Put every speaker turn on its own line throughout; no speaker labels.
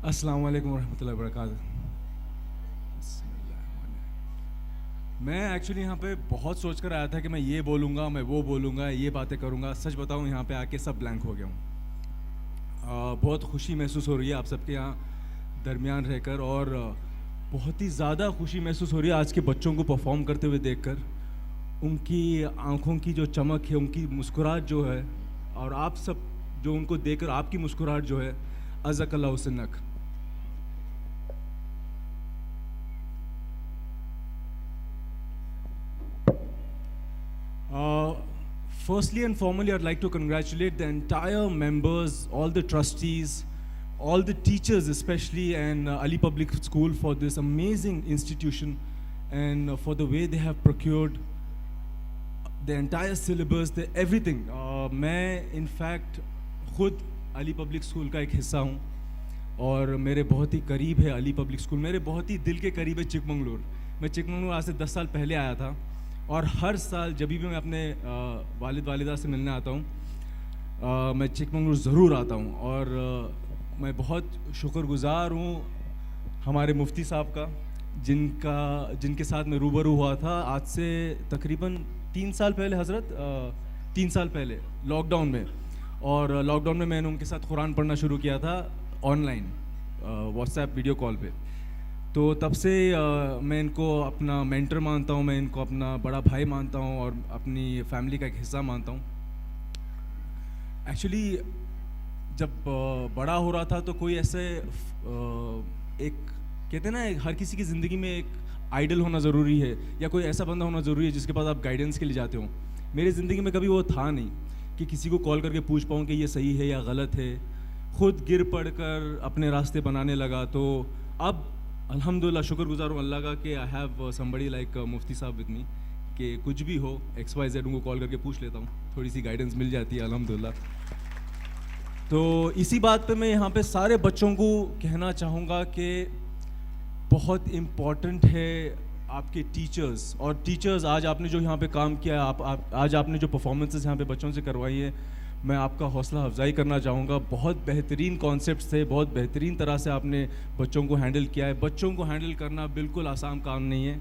السلام علیکم ورحمۃ اللہ وبرکاتہ. میں ایکچولی یہاں پہ بہت سوچ کر آیا تھا کہ میں یہ بولوں گا, میں وہ بولوں گا, یہ باتیں کروں گا. سچ بتاؤں یہاں پہ آ کے سب بلینک ہو گیا ہوں. بہت خوشی محسوس ہو رہی ہے آپ سب کے یہاں درمیان رہ کر, اور بہت ہی زیادہ خوشی محسوس ہو رہی ہے آج کے بچوں کو پرفارم کرتے ہوئے دیکھ کر. ان کی آنکھوں کی جو چمک ہے, ان کی مسکراہٹ جو ہے, اور آپ سب جو ان کو دیکھ کر آپ کی مسکراہٹ جو ہے, عزک اللہ حسنک. Firstly and formally, I'd like to congratulate the entire members, all the trustees, all the teachers especially, and Ali Public School for this amazing institution, and for the way they have procured the entire syllabus, everything. میں in fact خود علی public school کا ایک حصہ ہوں, اور میرے بہت ہی قریب ہے علی پبلک اسکول. میرے بہت ہی دل کے قریب ہے چک منگلور. میں چک منگلور آج سے 10 سال پہلے آیا تھا, اور ہر سال جب بھی میں اپنے والد والدہ سے ملنے آتا ہوں میں چک منگلور ضرور آتا ہوں. اور میں بہت شکر گزار ہوں ہمارے مفتی صاحب کا, جن کے ساتھ میں روبرو ہوا تھا آج سے تقریباً 3 سال پہلے. حضرت 3 سال پہلے لاک ڈاؤن میں, اور لاک ڈاؤن میں نے ان کے ساتھ قرآن پڑھنا شروع کیا تھا on line what's app video call پہ. تو تب سے میں ان کو اپنا مینٹر مانتا ہوں, میں ان کو اپنا بڑا بھائی مانتا ہوں, اور اپنی فیملی کا ایک حصہ مانتا ہوں. ایکچولی جب بڑا ہو رہا تھا تو کوئی ایسے ایک کہتے ہیں نا, ہر کسی کی زندگی میں ایک آئیڈل ہونا ضروری ہے, یا کوئی ایسا بندہ ہونا ضروری ہے جس کے پاس آپ گائیڈنس کے لیے جاتے ہوں. میری زندگی میں کبھی وہ تھا نہیں کہ کسی کو کال کر کے پوچھ پاؤں کہ یہ صحیح ہے یا غلط ہے. خود گر پڑ کر اپنے راستے بنانے لگا. تو اب الحمدللہ شکر گزار ہوں اللہ کا کہ آئی ہیو سمبڑی لائک مفتی صاحب وتھ می, کہ کچھ بھی ہو ایکس وائی زیڈ ان کو کال کر کے پوچھ لیتا ہوں, تھوڑی سی گائیڈنس مل جاتی ہے الحمدللہ. تو اسی بات پہ میں یہاں پہ سارے بچوں کو کہنا چاہوں گا کہ بہت امپورٹنٹ ہے آپ کے ٹیچرز. اور ٹیچرز آج آپ نے جو یہاں پہ کام کیا ہے, آج آپ نے جو پرفارمنسز یہاں پہ بچوں سے کروائی ہیں, میں آپ کا حوصلہ افزائی کرنا چاہوں گا. بہت بہترین کانسیپٹس تھے, بہت بہترین طرح سے آپ نے بچوں کو ہینڈل کیا ہے. بچوں کو ہینڈل کرنا بالکل آسان کام نہیں ہے.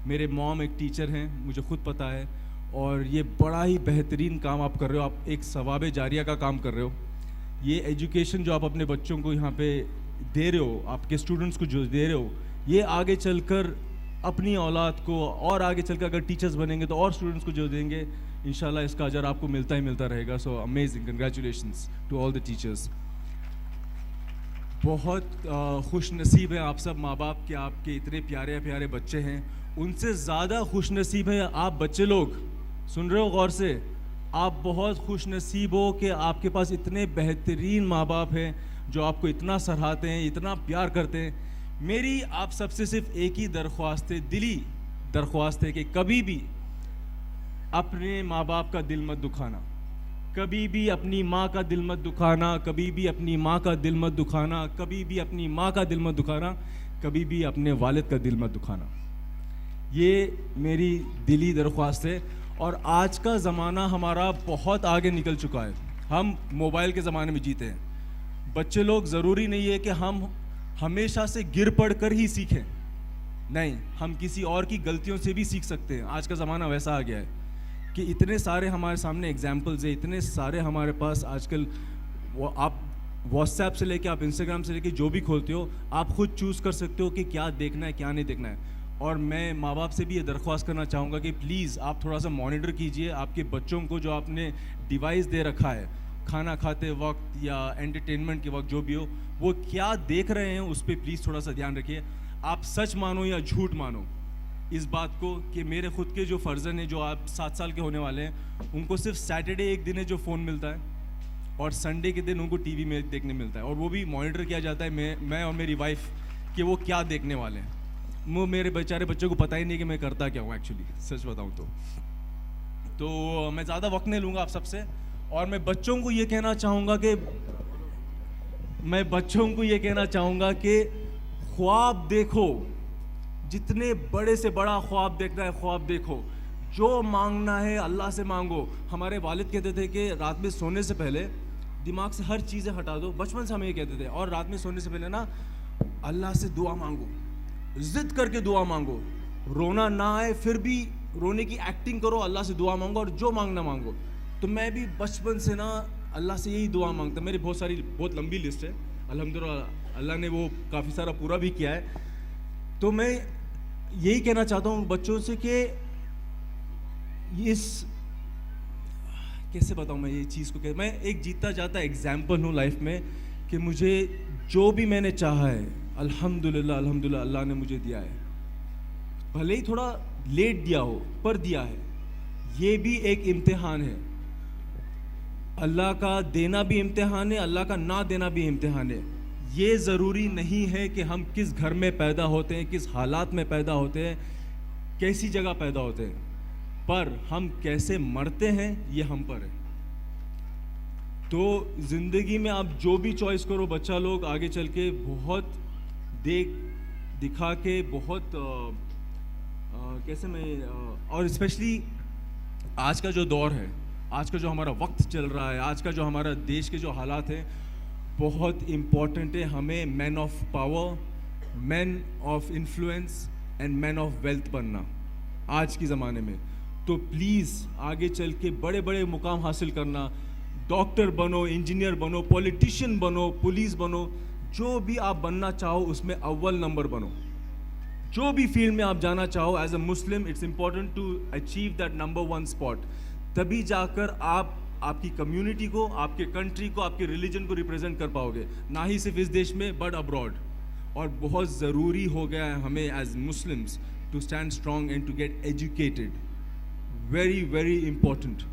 میرے موم ایک ٹیچر ہیں, مجھے خود پتہ ہے, اور یہ بڑا ہی بہترین کام آپ کر رہے ہو. آپ ایک ثواب جاریہ کا کام کر رہے ہو. یہ ایجوکیشن جو آپ اپنے بچوں کو یہاں پہ دے رہے ہو, آپ کے اسٹوڈنٹس کو جو دے رہے ہو, یہ آگے چل کر اپنی اولاد کو, اور آگے چل کر اگر ٹیچرز بنیں گے تو اور اسٹوڈنٹس کو جو دیں گے, انشاءاللہ اس کا اجر آپ کو ملتا ہی ملتا رہے گا. So amazing, congratulations to all the teachers. بہت خوش نصیب ہیں آپ سب ماں باپ کہ آپ کے اتنے پیارے پیارے بچے ہیں. ان سے زیادہ خوش نصیب ہیں آپ بچے لوگ, سن رہے ہو غور سے, آپ بہت خوش نصیب ہو کہ آپ کے پاس اتنے بہترین ماں باپ ہیں جو آپ کو اتنا سراہتے ہیں, اتنا پیار کرتے ہیں. میری آپ سب سے صرف ایک ہی درخواست ہے, دلی درخواست ہے, کہ کبھی بھی اپنے ماں باپ کا دل مت دکھانا, کبھی بھی اپنی ماں کا دل مت دکھانا, کبھی بھی اپنی ماں کا دل مت دکھانا, کبھی بھی اپنی ماں کا دل مت دکھانا, کبھی بھی اپنے والد کا دل مت دکھانا. یہ میری دلی درخواست ہے. اور آج کا زمانہ ہمارا بہت آگے نکل چکا ہے, ہم موبائل کے زمانے میں جیتے ہیں. بچے لوگ ضروری نہیں ہے کہ ہم ہمیشہ سے گر پڑ کر ہی سیکھیں, نہیں, ہم کسی اور کی غلطیوں سے بھی سیکھ سکتے ہیں. آج کا زمانہ ویسا آ گیا ہے کہ اتنے سارے ہمارے سامنے اگزامپلز ہیں, اتنے سارے ہمارے پاس آج کل. آپ واٹس ایپ سے لے کے, آپ انسٹاگرام سے لے کے جو بھی کھولتے ہو, آپ خود چوز کر سکتے ہو کہ کیا دیکھنا ہے کیا نہیں دیکھنا ہے. اور میں ماں باپ سے بھی یہ درخواست کرنا چاہوں گا کہ پلیز آپ تھوڑا سا مانیٹر کیجئے آپ کے بچوں کو, جو آپ نے ڈیوائس دے رکھا ہے کھانا کھاتے وقت یا انٹرٹینمنٹ کے وقت جو بھی ہو, وہ کیا دیکھ رہے ہیں اس پہ پلیز تھوڑا سا دھیان رکھیے. آپ سچ مانو یا جھوٹ مانو اس بات کو کہ میرے خود کے جو فرزند ہیں, جو آپ 7 سال کے ہونے والے ہیں, ان کو صرف سیٹرڈے ایک دن ہے جو فون ملتا ہے, اور سنڈے کے دن ان کو ٹی وی میں دیکھنے ملتا ہے, اور وہ بھی مانیٹر کیا جاتا ہے میں اور میری وائف کہ وہ کیا دیکھنے والے ہیں. وہ میرے بیچارے بچوں کو پتہ ہی نہیں کہ میں کرتا کیا ہوں ایکچولی, سچ بتاؤں تو میں زیادہ وقت نہیں لوں گا آپ سب سے. اور میں بچوں کو یہ کہنا چاہوں گا کہ خواب دیکھو, جتنے بڑے سے بڑا خواب دیکھنا ہے خواب دیکھو, جو مانگنا ہے اللہ سے مانگو. ہمارے والد کہتے تھے کہ رات میں سونے سے پہلے دماغ سے ہر چیزیں ہٹا دو. بچپن سے ہمیں یہ کہتے تھے. اور رات میں سونے سے پہلے نا اللہ سے دعا مانگو, ضد کر کے دعا مانگو, رونا نہ آئے پھر بھی رونے کی ایکٹنگ کرو, اللہ سے دعا مانگو اور جو مانگنا مانگو. تو میں بھی بچپن سے نا اللہ سے یہی دعا مانگتا. میری بہت لمبی لسٹ ہے, الحمدللہ اللہ نے وہ کافی سارا پورا بھی کیا ہے. تو میں یہی کہنا چاہتا ہوں بچوں سے کہ کیسے بتاؤں میں یہ چیز کو کہ میں ایک جیتا جاتا ایگزامپل ہوں لائف میں کہ مجھے جو بھی میں نے چاہا ہے الحمدللہ اللہ نے مجھے دیا ہے. بھلے ہی تھوڑا لیٹ دیا ہو پر دیا ہے. یہ بھی ایک امتحان ہے. اللہ کا دینا بھی امتحان ہے, اللہ کا نہ دینا بھی امتحان ہے. یہ ضروری نہیں ہے کہ ہم کس گھر میں پیدا ہوتے ہیں, کس حالات میں پیدا ہوتے ہیں, کیسی جگہ پیدا ہوتے ہیں, پر ہم کیسے مرتے ہیں یہ ہم پر ہے. تو زندگی میں آپ جو بھی چوائس کرو, بچہ لوگ آگے چل کے بہت دیکھ دکھا کے بہت اور اسپیشلی آج کا جو دور ہے, آج کا جو ہمارا وقت چل رہا ہے, آج کا جو ہمارا دیش کے جو حالات ہیں, بہت امپورٹنٹ ہے ہمیں man of power, man of influence and man of wealth بننا آج کے زمانے میں. تو پلیز آگے چل کے بڑے بڑے مقام حاصل کرنا, ڈاکٹر بنو, انجینئر بنو, پولیٹیشین بنو, پولیس بنو, جو بھی آپ بننا چاہو اس میں اول نمبر بنو. جو بھی فیلڈ میں آپ جانا چاہو as a Muslim it's important to achieve that number 1 spot. تبھی جا کر آپ کی کمیونٹی کو, آپ کے کنٹری کو, آپ کے ریلیجن کو ریپرزینٹ کر پاؤ گے, نہ ہی صرف اس دیش میں بٹ ابراڈ. اور بہت ضروری ہو گیا ہے ہمیں as Muslims to stand strong and to get educated. Very very important.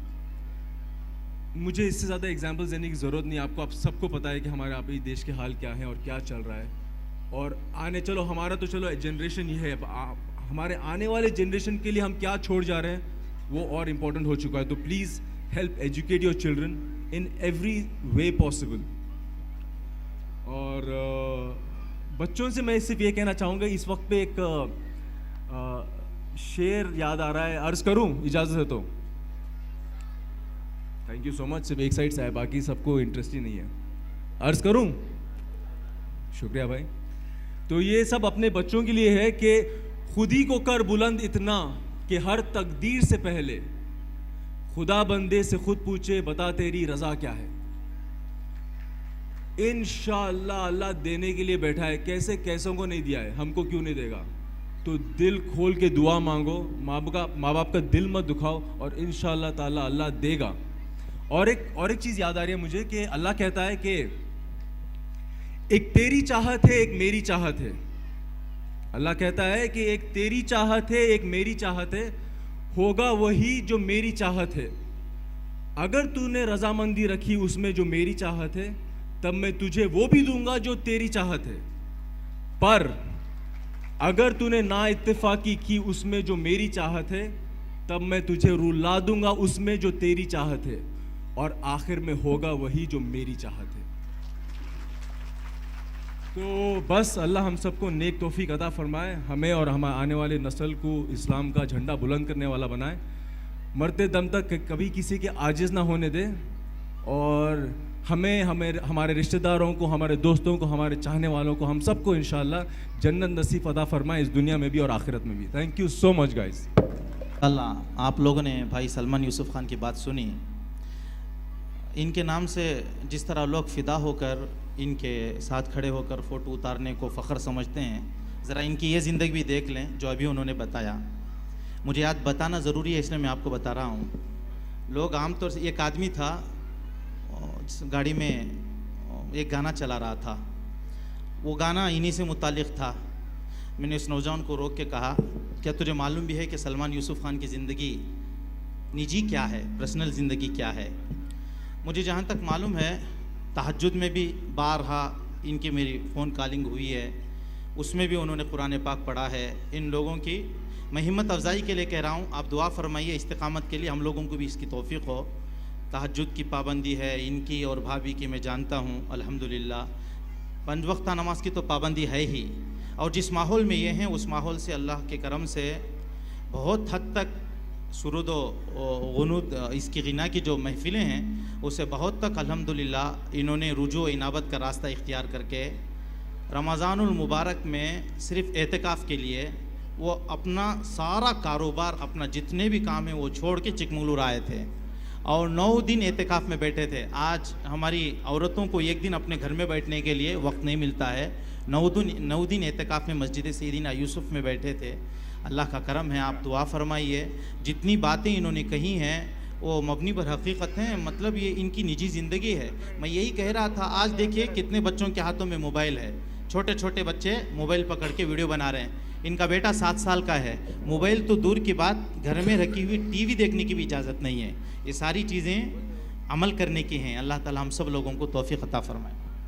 مجھے اس سے زیادہ ایگزامپلس دینے کی ضرورت نہیں. آپ سب کو پتہ ہے کہ ہمارے آپ دیش کے حال کیا ہیں اور کیا چل رہا ہے. اور ہمارا تو چلو جنریشن یہ ہے, ہمارے آنے والے جنریشن کے لیے ہم کیا چھوڑ جا رہے ہیں وہ اور امپورٹنٹ ہو چکا ہے. تو please help educate your children in every way possible. اور بچوں سے میں صرف یہ کہنا چاہوں گا, اس وقت پہ ایک شعر یاد آ رہا ہے, عرض کروں اجازت ہے تو. تھینک یو سو مچ. صرف ایک سائڈ سے ہے, باقی سب کو انٹرسٹ ہی نہیں ہے. عرض کروں, شکریہ بھائی. تو یہ سب اپنے بچوں کے لیے ہے کہ خود ہی کو کر بلند اتنا کہ ہر تقدیر سے پہلے خدا بندے سے خود پوچھے بتا تیری رضا کیا ہے. انشاءاللہ اللہ دینے کے لیے بیٹھا ہے, کیسوں کو نہیں دیا ہے, ہم کو کیوں نہیں دے گا. تو دل کھول کے دعا مانگو, ماں باپ کا دل مت دکھاؤ, اور انشاءاللہ تعالی اللہ دے گا. اور ایک چیز یاد آ رہی ہے مجھے کہ اللہ کہتا ہے کہ ایک تیری چاہت ہے, ایک میری چاہت ہے. اللہ کہتا ہے کہ ایک تیری چاہت ہے, ایک میری چاہت ہے, ہوگا وہی جو میری چاہت ہے. اگر تو نے رضامندی رکھی اس میں جو میری چاہت ہے, تب میں تجھے وہ بھی دوں گا جو تیری چاہت ہے. پر اگر تو نے نا اتفاقی کی اس میں جو میری چاہت ہے, تب میں تجھے رلا دوں گا اس میں جو تیری چاہت ہے, اور آخر میں ہوگا وہی جو میری چاہت ہے. تو بس اللہ ہم سب کو نیک توفیق عطا فرمائے, ہمیں اور ہمارے آنے والے نسل کو اسلام کا جھنڈا بلند کرنے والا بنائے, مرتے دم تک کبھی کسی کے عاجز نہ ہونے دے, اور ہمارے رشتہ داروں کو, ہمارے دوستوں کو, ہمارے چاہنے والوں کو, ہم سب کو انشاءاللہ جنت نصیب عطا فرمائے اس دنیا میں بھی اور آخرت میں بھی. Thank you so much guys.
اللہ, آپ لوگوں نے بھائی سلمان یوسف خان کی بات سنی. ان کے نام سے جس طرح لوگ فدا ہو کر ان کے ساتھ کھڑے ہو کر فوٹو اتارنے کو فخر سمجھتے ہیں, ذرا ان کی یہ زندگی بھی دیکھ لیں جو ابھی انہوں نے بتایا. مجھے یاد بتانا ضروری ہے اس لیے میں آپ کو بتا رہا ہوں. لوگ عام طور سے, ایک آدمی تھا گاڑی میں ایک گانا چلا رہا تھا, وہ گانا انہی سے متعلق تھا. میں نے اس نوجوان کو روک کے کہا کیا تجھے معلوم بھی ہے کہ سلمان یوسف خان کی زندگی نجی کیا ہے, پرسنل زندگی کیا ہے. مجھے جہاں تک معلوم ہے تہجد میں بھی بارہا ان کی میری فون کالنگ ہوئی ہے, اس میں بھی انہوں نے قرآن پاک پڑھا ہے. ان لوگوں کی میں ہمت افزائی کے لیے کہہ رہا ہوں, آپ دعا فرمائیے استقامت کے لیے, ہم لوگوں کو بھی اس کی توفیق ہو. تہجد کی پابندی ہے ان کی اور بھابھی کی, میں جانتا ہوں الحمدللہ. 5 وقتہ نماز کی تو پابندی ہے ہی, اور جس ماحول میں یہ ہیں اس ماحول سے اللہ کے کرم سے بہت حد تک سرود و غنود اس کی غنا کی جو محفلیں ہیں اسے بہت تک الحمدللہ انہوں نے رجوع و انابت کا راستہ اختیار کر کے رمضان المبارک میں صرف اعتکاف کے لیے وہ اپنا سارا کاروبار اپنا جتنے بھی کام ہیں وہ چھوڑ کے چکمگلور آئے تھے اور 9 دن اعتکاف میں بیٹھے تھے. آج ہماری عورتوں کو ایک دن اپنے گھر میں بیٹھنے کے لیے وقت نہیں ملتا ہے. 9 دن اعتکاف میں مسجد سیدنا یوسف میں بیٹھے تھے. اللہ کا کرم ہے, آپ دعا فرمائیے. جتنی باتیں انہوں نے کہی ہیں وہ مبنی پر حقیقت ہیں, مطلب یہ ان کی نجی زندگی ہے. میں یہی کہہ رہا تھا, آج دیکھیے کتنے بچوں کے ہاتھوں میں موبائل ہے, چھوٹے چھوٹے بچے موبائل پکڑ کے ویڈیو بنا رہے ہیں. ان کا بیٹا 7 سال کا ہے, موبائل تو دور کی بات گھر میں رکھی ہوئی ٹی وی دیکھنے کی بھی اجازت نہیں ہے. یہ ساری چیزیں عمل کرنے کی ہیں. اللہ تعالی ہم سب لوگوں کو توفیق عطا فرمائے.